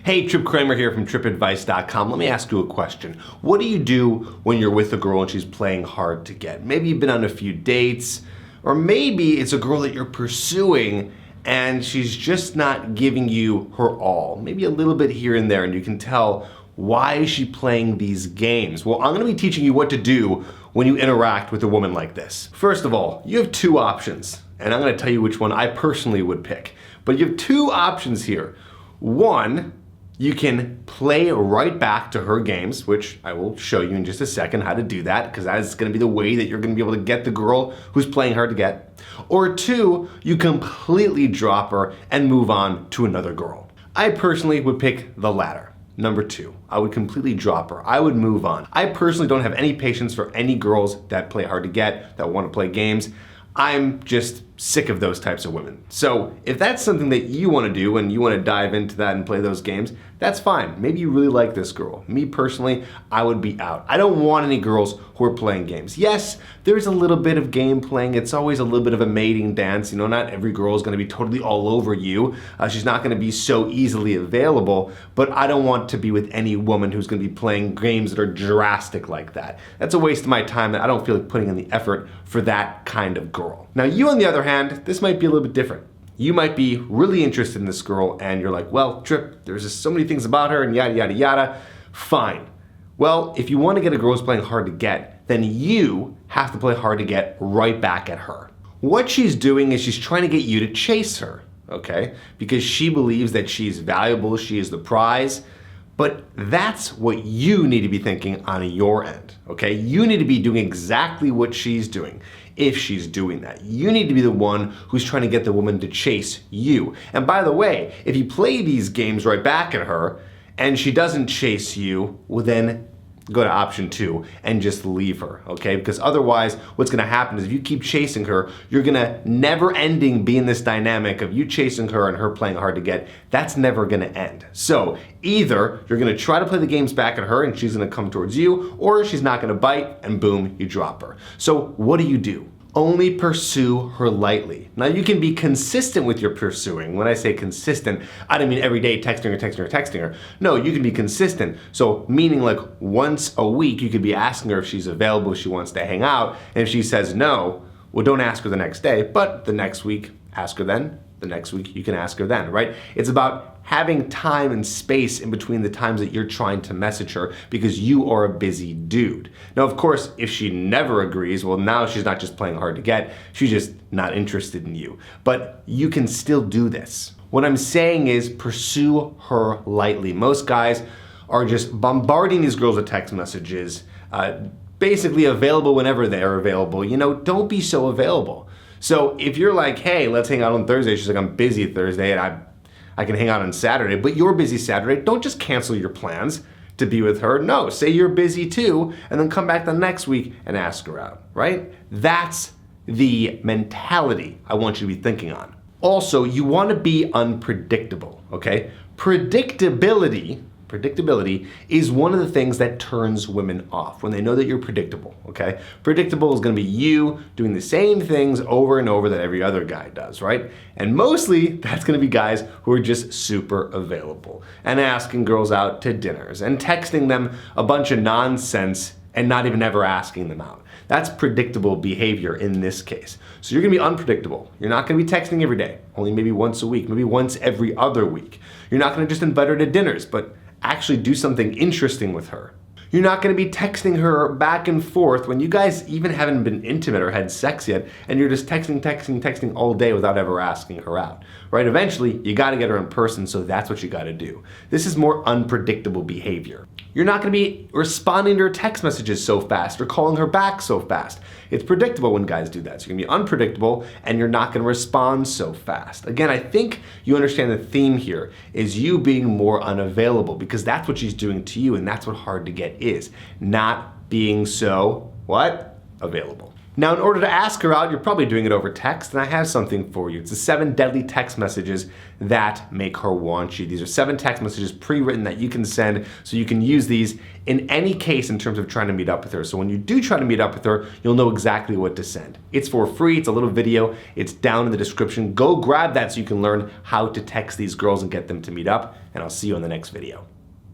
Hey, Trip Kramer here from tripadvice.com. Let me ask you a question. What do you do when you're with a girl and she's playing hard to get? Maybe you've been on a few dates, or maybe it's a girl that you're pursuing and she's just not giving you her all. Maybe a little bit here and there, and you can tell, why is she playing these games? Well, I'm gonna be teaching you what to do when you interact with a woman like this. First of all, you have two options, and I'm gonna tell you which one I personally would pick. But you have two options here. One, you can play right back to her games, which I will show you in just a second how to do that, because that is going to be the way that you're going to be able to get the girl who's playing hard to get. Or two, you completely drop her and move on to another girl. I personally would pick the latter. Number two, I would completely drop her. I would move on. I personally don't have any patience for any girls that play hard to get, that want to play games. I'm just sick of those types of women. So if that's something that you want to do and you want to dive into that and play those games, that's fine. Maybe you really like this girl. Me personally, I would be out. I don't want any girls who are playing games. Yes, there's a little bit of game playing. It's always a little bit of a mating dance. You know, not every girl is going to be totally all over you. She's not going to be so easily available, but I don't want to be with any woman who's going to be playing games that are drastic like that. That's a waste of my time that I don't feel like putting in the effort for that kind of girl. Now, you on the other hand, this might be a little bit different. You might be really interested in this girl and you're like, well, Trip, there's just so many things about her and yada, yada, yada. Fine. Well, if you want to get a girl who's playing hard to get, then you have to play hard to get right back at her. What she's doing is she's trying to get you to chase her, okay? Because she believes that she's valuable, she is the prize. But that's what you need to be thinking on your end, okay? You need to be doing exactly what she's doing. If she's doing that, you need to be the one who's trying to get the woman to chase you. And by the way, if you play these games right back at her and she doesn't chase you, well then go to option two and just leave her, okay? Because otherwise what's gonna happen is if you keep chasing her, you're gonna never ending be in this dynamic of you chasing her and her playing hard to get. That's never gonna end. So either you're gonna try to play the games back at her and she's gonna come towards you, or she's not gonna bite and boom, you drop her. So what do? Only pursue her lightly. Now you can be consistent with your pursuing. When I say consistent, I don't mean every day texting her. No, you can be consistent. So meaning like once a week, you could be asking her if she's available, if she wants to hang out. And if she says no, well, don't ask her the next day, but the next week, ask her then. The next week, you can ask her then, right? It's about having time and space in between the times that you're trying to message her because you are a busy dude. Now, of course, if she never agrees, well, now she's not just playing hard to get, she's just not interested in you. But you can still do this. What I'm saying is pursue her lightly. Most guys are just bombarding these girls with text messages, basically available whenever they're available. You know, don't be so available. So if you're like, hey, let's hang out on Thursday, she's like, I'm busy Thursday and I can hang out on Saturday, but you're busy Saturday, don't just cancel your plans to be with her. No, say you're busy too, and then come back the next week and ask her out, right? That's the mentality I want you to be thinking on. Also, you want to be unpredictable, okay? Predictability is one of the things that turns women off when they know that you're predictable, okay? Predictable is gonna be you doing the same things over and over that every other guy does, right? And mostly that's gonna be guys who are just super available and asking girls out to dinners and texting them a bunch of nonsense and not even ever asking them out. That's predictable behavior in this case. So you're gonna be unpredictable. You're not gonna be texting every day, only maybe once a week, maybe once every other week. You're not gonna just invite her to dinners, but actually do something interesting with her. You're not gonna be texting her back and forth when you guys even haven't been intimate or had sex yet, and you're just texting all day without ever asking her out, right? Eventually, you gotta get her in person, so that's what you gotta do. This is more unpredictable behavior. You're not gonna be responding to her text messages so fast or calling her back so fast. It's predictable when guys do that. So you're gonna be unpredictable and you're not gonna respond so fast. Again, I think you understand the theme here is you being more unavailable because that's what she's doing to you and that's what hard to get is. Not being so, what? Available. Now, in order to ask her out, you're probably doing it over text, and I have something for you. It's the 7 deadly text messages that make her want you. These are 7 text messages pre-written that you can send, so you can use these in any case in terms of trying to meet up with her. So when you do try to meet up with her, you'll know exactly what to send. It's for free, it's a little video, it's down in the description. Go grab that so you can learn how to text these girls and get them to meet up, and I'll see you in the next video.